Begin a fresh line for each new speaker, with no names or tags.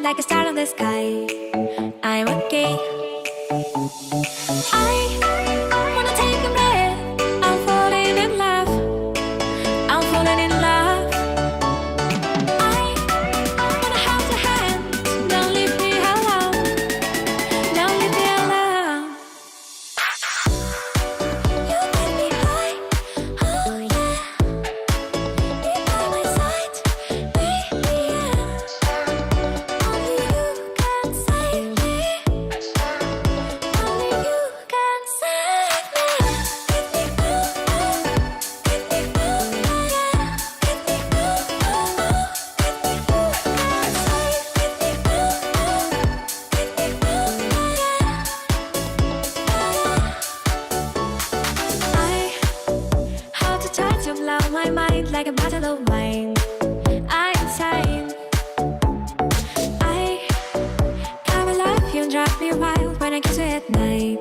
like a star in the sky. I'm okay. I wanna take a breath. I'm falling in love. I'm falling in love. I wanna hold your hand. Don't leave me alone. Don't leave me alone. You make me high. Oh yeah. You're by my side. Baby, yeah. Only you can save me. Only you can save me. Give me more, give me more, yeah. Give me more, give me more, save. Give me more, give me more, yeah. I hold the touch of love, my mind like a bottle of wine. I'm insane. I come alive, you drive me wild when I kiss you at night.